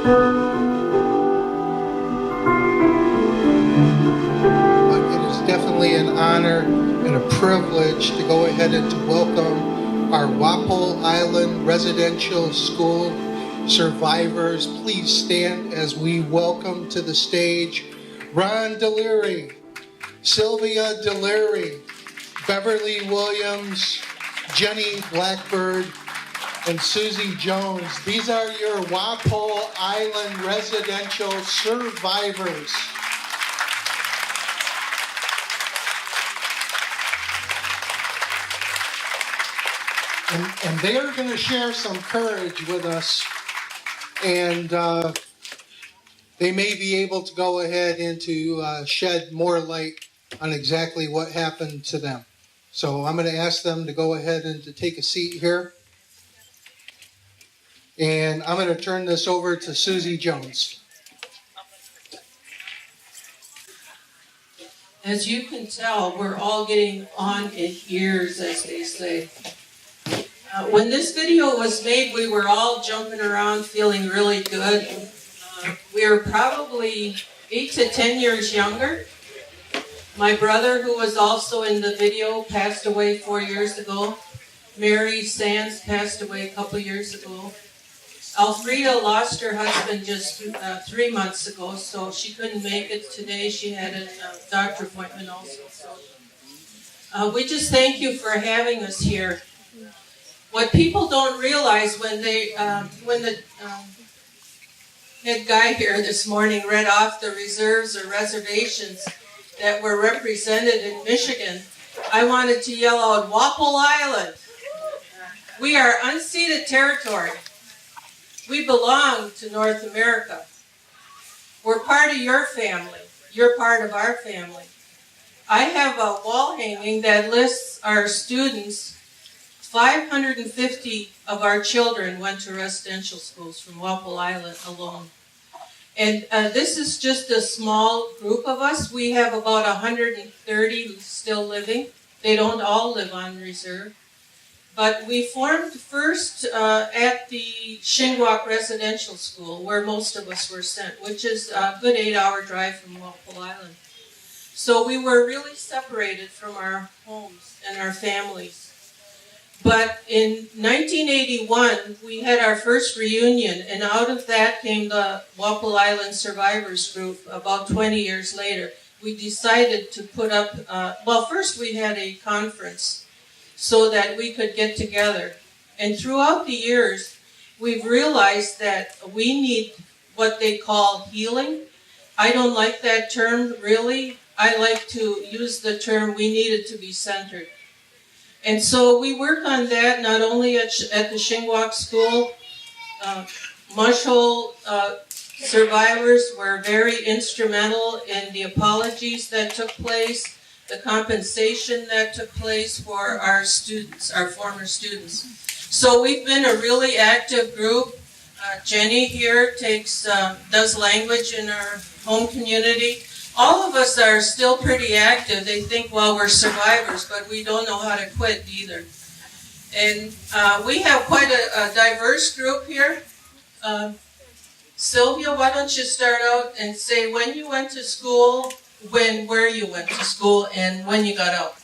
But it is definitely an honor and a privilege to go ahead and to welcome our Walpole Island Residential School survivors. Please stand as we welcome to the stage Ron Deliri, Sylvia Deliri, Beverly Williams, Jenny Blackbird, and Susie Jones. These are your Walpole Island residential survivors. And they are going to share some courage with us, and they may be able to go ahead and to shed more light on exactly what happened to them. So I'm going to ask them to go ahead and to take a seat here. And I'm going to turn this over to Susie Jones. As you can tell, we're all getting on in years, as they say. When this video was made, we were all jumping around feeling really good. We were probably 8 to 10 years younger. My brother, who was also in the video, passed away 4 years ago. Mary Sands passed away a couple years ago. Alfreda lost her husband just 3 months ago, so she couldn't make it today. She had a doctor appointment also. So we just thank you for having us here. What people don't realize when the head guy here this morning read off the reserves or reservations that were represented in Michigan, I wanted to yell out, Walpole Island. We are unceded territory. We belong to North America. We're part of your family. You're part of our family. I have a wall hanging that lists our students. 550 of our children went to residential schools from Walpole Island alone. And this is just a small group of us. We have about 130 still living. They don't all live on reserve. But we formed first at the Shingwauk Residential School, where most of us were sent, which is a good 8-hour drive from Walpole Island. So we were really separated from our homes and our families. But in 1981, we had our first reunion, and out of that came the Walpole Island Survivors Group about 20 years later. We decided to put up, first we had a conference so that we could get together. And throughout the years, we've realized that we need what they call healing. I don't like that term, really. I like to use the term we needed to be centered. And so we work on that not only at the Shingwauk School. Mushhole survivors were very instrumental in the apologies that took place, the compensation that took place for our students, our former students. So we've been a really active group. Jenny here does language in our home community. All of us are still pretty active. They think, well, we're survivors, but we don't know how to quit either. And we have quite a diverse group here. Sylvia, why don't you start out and say when you went to school, where you went to school, and when you got out?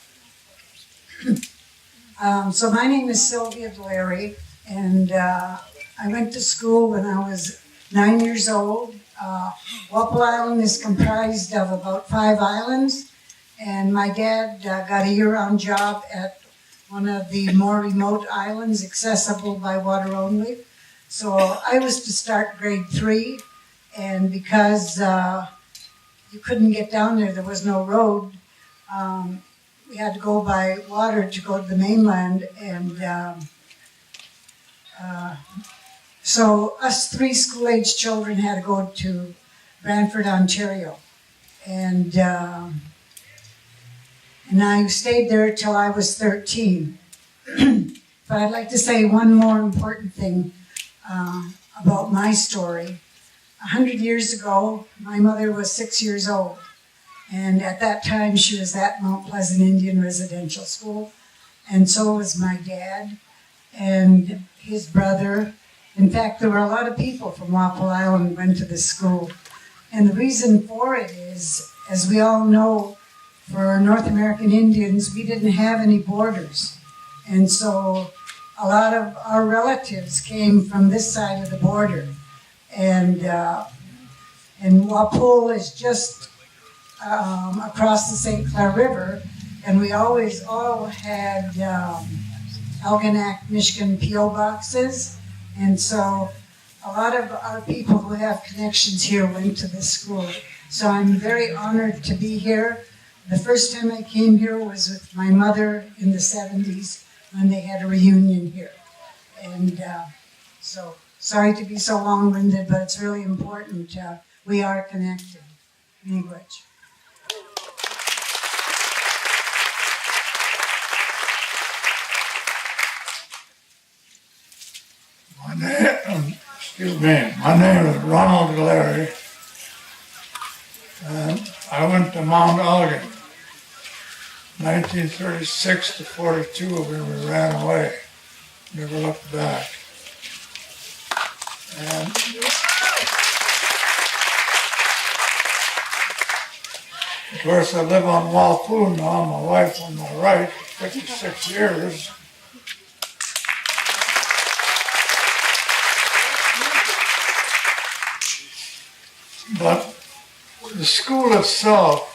So my name is Sylvia Deliri, and I went to school when I was 9 years old. Walpole Island is comprised of about 5 islands, and my dad got a year-round job at one of the more remote islands accessible by water only. So I was to start grade 3, and because you couldn't get down there was no road, we had to go by water to go to the mainland, and so us 3 school-age children had to go to Brantford, Ontario. And I stayed there till I was 13. But I'd like to say one more important thing about my story. 100 years ago, my mother was 6 years old. And at that time, she was at Mount Pleasant Indian Residential School. And so was my dad and his brother In fact, there were a lot of people from Walpole Island went to this school. And the reason for it is, as we all know, for North American Indians, we didn't have any borders. And so a lot of our relatives came from this side of the border. And Walpole is just across the St. Clair River, and we always all had Algonac, Michigan P.O. boxes. And so a lot of our people who have connections here went to this school. So I'm very honored to be here. The first time I came here was with my mother in the 70s when they had a reunion here. And so sorry to be so long-winded, but it's really important. We are connected. Language. My name is Ronald Larry, and I went to Mount Elgin, 1936 to 42 when we ran away. Never looked back. And of course, I live on Walpole now, my wife on my right, 56 years. But the school itself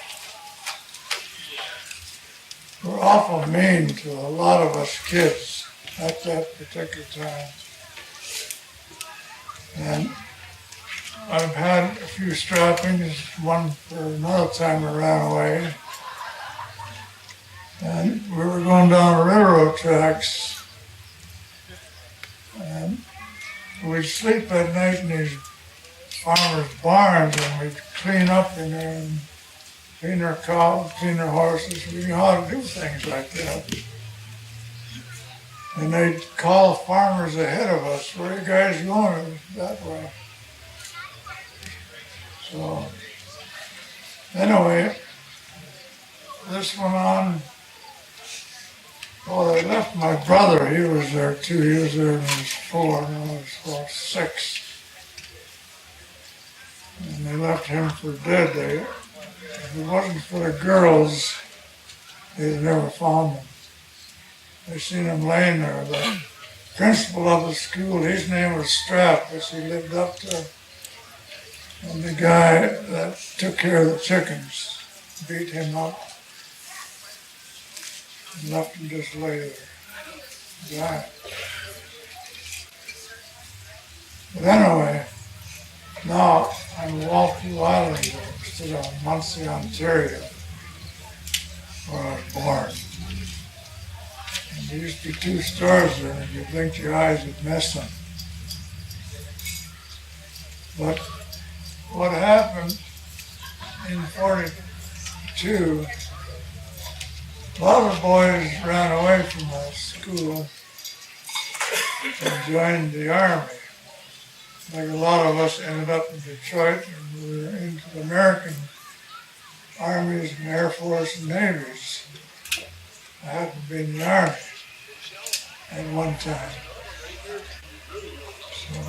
were awful mean to a lot of us kids at that particular time. And I've had a few strappings, one for another time I ran away. And we were going down the railroad tracks, and we'd sleep at night in these farmers' barns, and we'd clean up in there and clean our cows, clean our horses. We knew how to do things like that. And they'd call farmers ahead of us, "Where are you guys going?" That way. So, anyway, this went on. Well, they left my brother. He was there too. He was there when he was 4, and I was about 6. And they left him for dead. If it wasn't for the girls, they'd never found him. They seen him laying there. The principal of the school, his name was Strap, which he lived up to. And the guy that took care of the chickens beat him up and left him just lay there. Died. But anyway, now I'm in Walpole Island instead of Muncie, Ontario, where I was born. And there used to be 2 stores there, and if you blinked your eyes, you'd miss them. But what happened in 42, a lot of boys ran away from the school and joined the Army. Like a lot of us ended up in Detroit, and we were into the American armies and Air Force and Navies. I happened to be in the Army at one time. So,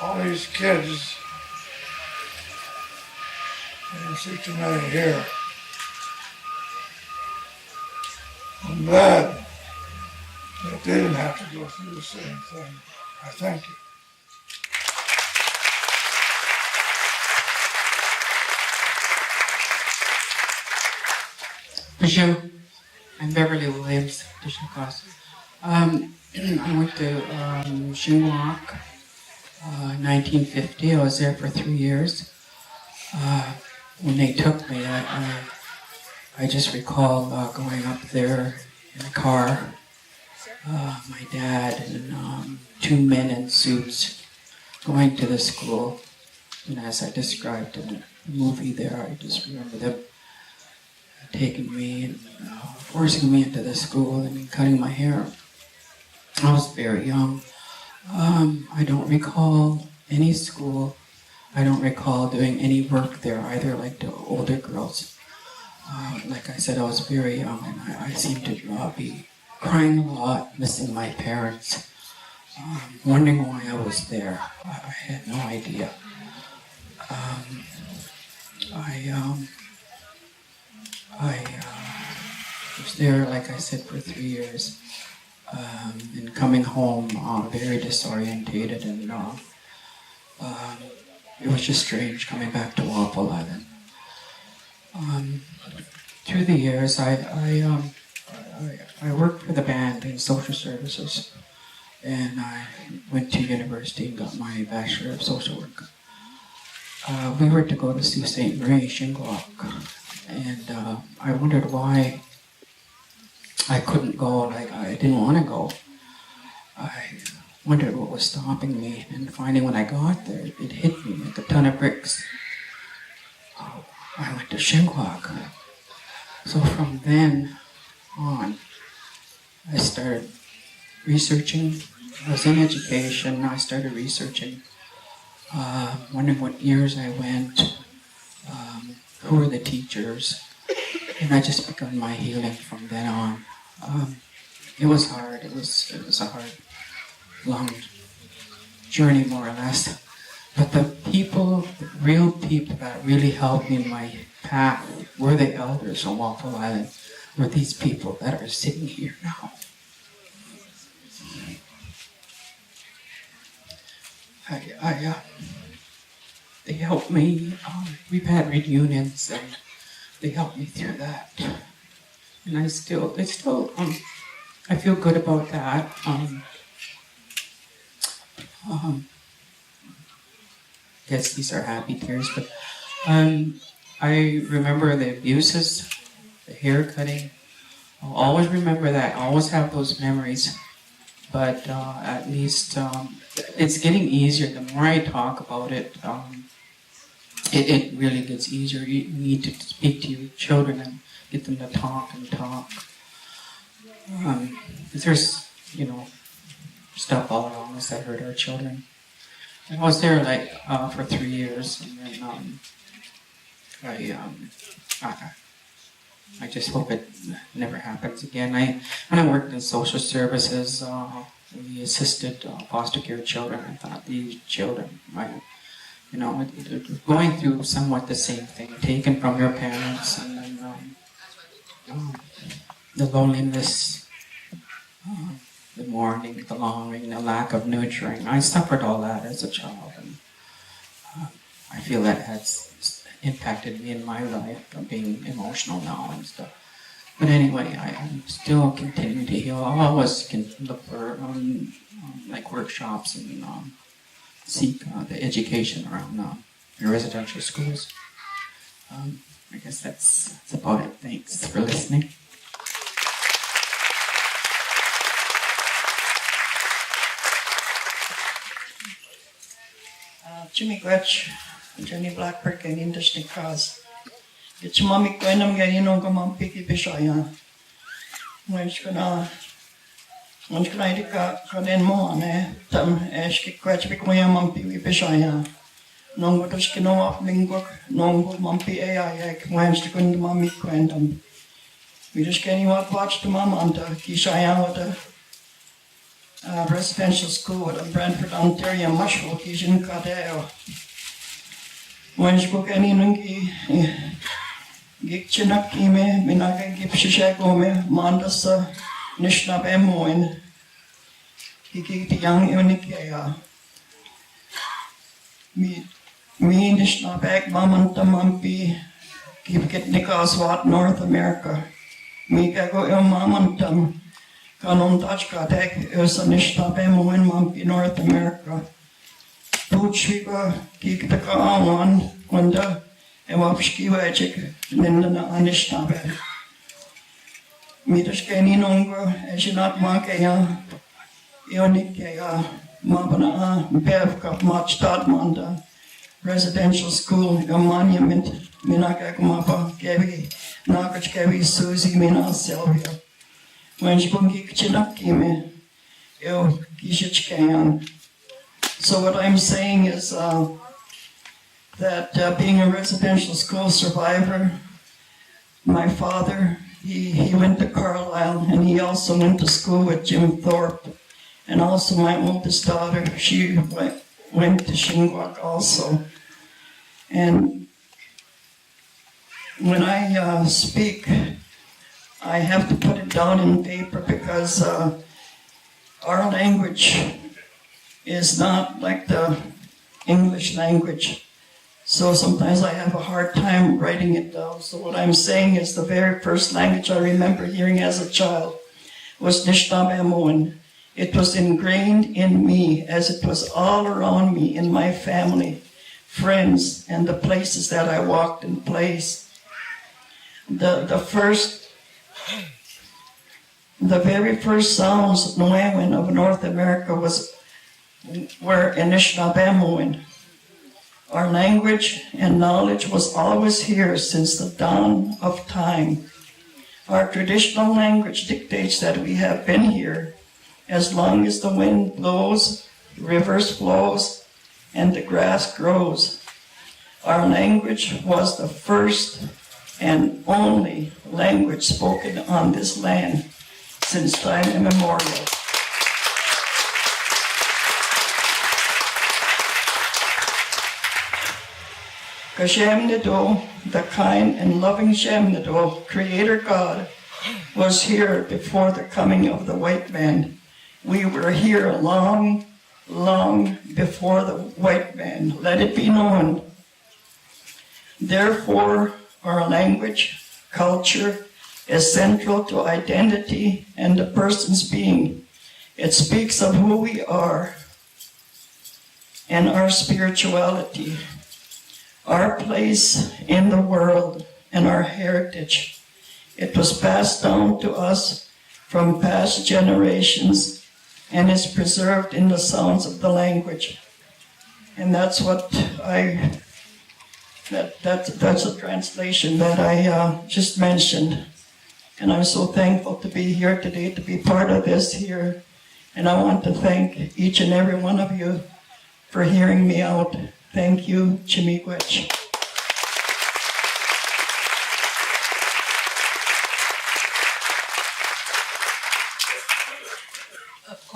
all these kids, I don't see too many here. I'm glad that they didn't have to go through the same thing. I thank you. Bonjour, I'm Beverly Williams, Dishnakas. I went to Shinwalk, 1950. I was there for 3 years. When they took me, I just recall going up there in a car. My dad and 2 men in suits going to the school. And as I described in the movie there, I just remember them taking me and forcing me into the school and cutting my hair. I was very young. I don't recall any school. I don't recall doing any work there either, like the older girls. Like I said, I was very young, and I seemed to be crying a lot, missing my parents, wondering why I was there. I had no idea. I was there, like I said, for 3 years, and coming home very disorientated, and it was just strange coming back to Walpole Island. Through the years, I worked for the band in social services, and I went to university and got my Bachelor of Social Work. We were to go to Sault Ste. Marie, Shinglock, and I wondered why I couldn't go, like I didn't want to go. I wondered what was stopping me, and finally when I got there, it hit me like a ton of bricks. I went to Shinglock. So from then on, I started researching. I was in education, I started researching, wondering what years I went, who were the teachers, and I just begun my healing from then on. It was hard, it was a hard, long journey, more or less. But the people, the real people that really helped me in my path were the elders on Walpole Island, were these people that are sitting here now. They helped me. We've had reunions, and they helped me through that. And I feel good about that. Guess these are happy tears, but I remember the abuses, the hair cutting. I'll always remember that. I always have those memories. But at least it's getting easier. The more I talk about it, it really gets easier. You need to speak to your children and get them to talk and talk. There's, stuff all around us that hurt our children. I was there for 3 years, and then I just hope it never happens again. When I worked in social services, we assisted foster care children. I thought these children going through somewhat the same thing, taken from their parents, and then the loneliness, the mourning, the longing, the lack of nurturing. I suffered all that as a child, and I feel that has impacted me in my life, of being emotional now and stuff. But anyway, I'm still continuing to heal. I always can look for workshops and seek the education around residential schools. I guess that's about it. Thanks for listening. Jimmy Gretsch, Jenny Blackbird, and Industry Cause. It's mommy Gwenam Ganino Gamam Piki Bishaya. Once can I can more, Tam Ashki Quetch Bicoyam Mampi Bishaya. Non what was Kino of Lingbook, non good Mampi AI, whence to Gund Mammy Quentum. We just getting what watch to Mamanta, Kishaya with a residential school at Brantford, Ontario, Mushroom, Kishin Kadeo. When she book any nungi, Gikchinakime, Minaka Gipshishagome, Mandasa, Nishnab Emoin, Hiki Young Unikea. Me Nishnabak, Mamanta Mampi, Keep Get Nikaswat, North America. Me Gago El Mamantam. Kanon Tachka Tek is a Nishnab Emoin Mampi, North America. Puchiga Kikitaka Awan, Wanda, Ewapski Wajik, Lindana Anishnab. Mitaskani Nongo, Eshinat Makea, Ionikea, Mabana, Bevka, Machtat Manda, residential school, a monument, Minaka Mapa, Gavi, Nakach Gavi, Susie, Mina, Sylvia. When she bungi Chinakime, El Gishichkan. So what I'm saying is that being a residential school survivor, my father He went to Carlisle, and he also went to school with Jim Thorpe. And also my oldest daughter, she went to Shingwak also. And when I speak, I have to put it down in paper because our language is not like the English language. So sometimes I have a hard time writing it down. So what I'm saying is the very first language I remember hearing as a child was Nishnawbe. It was ingrained in me as it was all around me in my family, friends, and the places that I walked and placed. The very first sounds of Nuewen of North America were Anishinaabe. Our language and knowledge was always here since the dawn of time. Our traditional language dictates that we have been here as long as the wind blows, the rivers flows, and the grass grows. Our language was the first and only language spoken on this land since time immemorial. Kashem the kind and loving Shem Creator God, was here before the coming of the white man. We were here long, long before the white man. Let it be known. Therefore, our language, culture, is central to identity and the person's being. It speaks of who we are and our spirituality, our place in the world, and our heritage. It was passed down to us from past generations and is preserved in the sounds of the language. And that's what that's a translation that I just mentioned. And I'm so thankful to be here today, to be part of this here. And I want to thank each and every one of you for hearing me out. Thank you, Chimiigwech. Of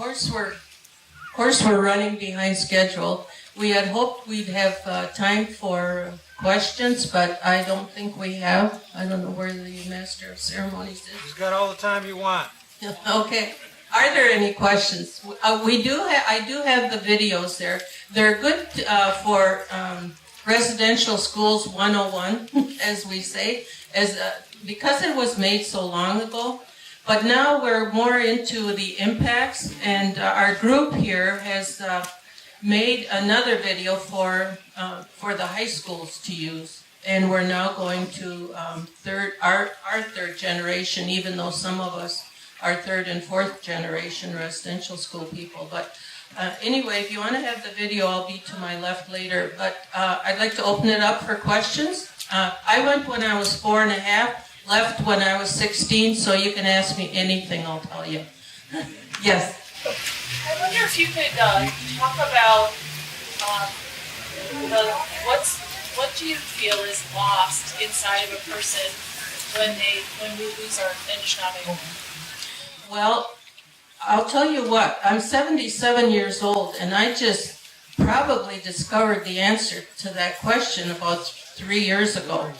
course, we're running behind schedule. We had hoped we'd have time for questions, but I don't think we have. I don't know where the Master of Ceremonies is. You've got all the time you want. Okay. Are there any questions? I do have the videos there. They're good for residential schools 101, as we say, because it was made so long ago. But now we're more into the impacts, and our group here has made another video for the high schools to use. And we're now going to our third generation, even though some of us are third and fourth generation residential school people. But anyway, if you want to have the video, I'll be to my left later. But I'd like to open it up for questions. I went when I was 4 and a half. Left when I was 16, so you can ask me anything, I'll tell you. Yes? I wonder if you could talk about what do you feel is lost inside of a person when we lose our Anishinaabe? Well, I'll tell you what, I'm 77 years old, and I just probably discovered the answer to that question about 3 years ago.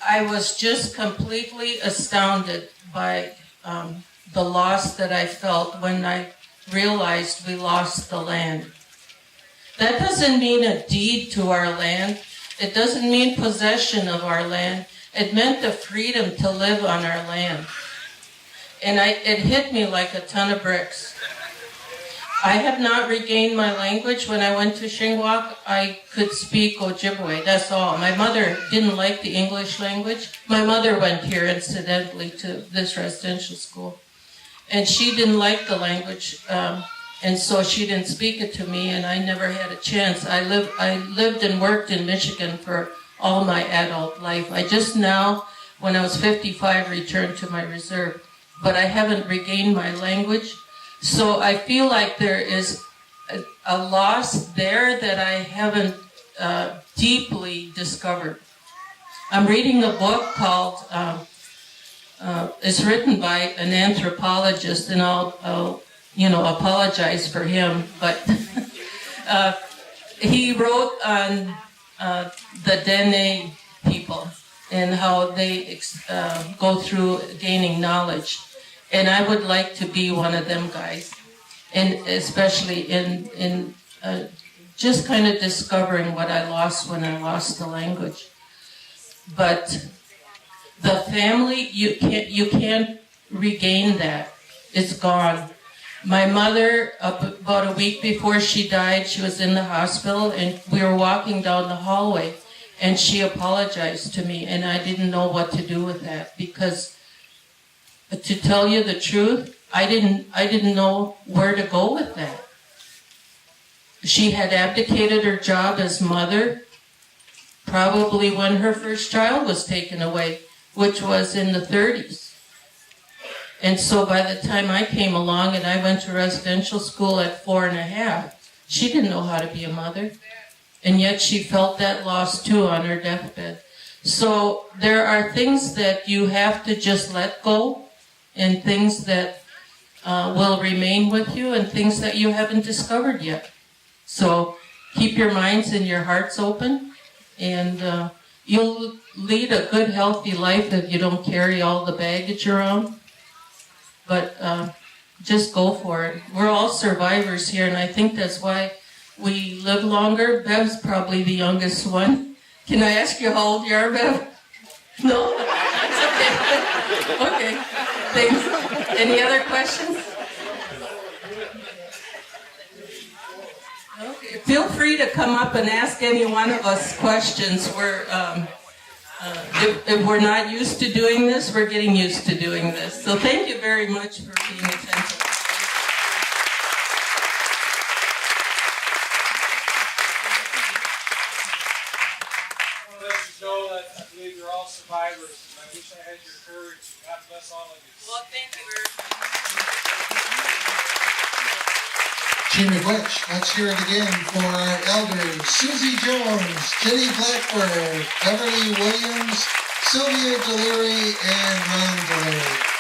I was just completely astounded by the loss that I felt when I realized we lost the land. That doesn't mean a deed to our land. It doesn't mean possession of our land. It meant the freedom to live on our land. And it hit me like a ton of bricks. I have not regained my language. When I went to Shingwak, I could speak Ojibwe, that's all. My mother didn't like the English language. My mother went here, incidentally, to this residential school. And she didn't like the language, and so she didn't speak it to me, and I never had a chance. I lived and worked in Michigan for all my adult life. I just now, when I was 55, returned to my reserve. But I haven't regained my language. So I feel like there is a loss there that I haven't deeply discovered. I'm reading a book called, it's written by an anthropologist, and I'll apologize for him, but he wrote on the Dene people and how they go through gaining knowledge. And I would like to be one of them guys, and especially in just kind of discovering what I lost when I lost the language. But the family, you can't regain that. It's gone. My mother, about a week before she died, she was in the hospital, and we were walking down the hallway, and she apologized to me, and I didn't know what to do with that, because to tell you the truth, I didn't know where to go with that. She had abdicated her job as mother probably when her first child was taken away, which was in the 30s. And so by the time I came along and I went to residential school at 4.5, she didn't know how to be a mother. And yet she felt that loss too on her deathbed. So there are things that you have to just let go, and things that will remain with you, and things that you haven't discovered yet. So keep your minds and your hearts open, and you'll lead a good, healthy life if you don't carry all the baggage around. But just go for it. We're all survivors here, and I think that's why we live longer. Bev's probably the youngest one. Can I ask you how old you are, Bev? No? Okay. Thanks. Any other questions? Okay. Feel free to come up and ask any one of us questions. If we're not used to doing this, we're getting used to doing this. So thank you very much for being attentive. I want to let you know that I believe you're all survivors, and I wish I had your courage. God bless all of you. Well, thank you very much. Jimmy Butch, let's hear it again for our elders, Susie Jones, Jenny Blackburn, Beverly Williams, Sylvia Delary, and Ron Delary.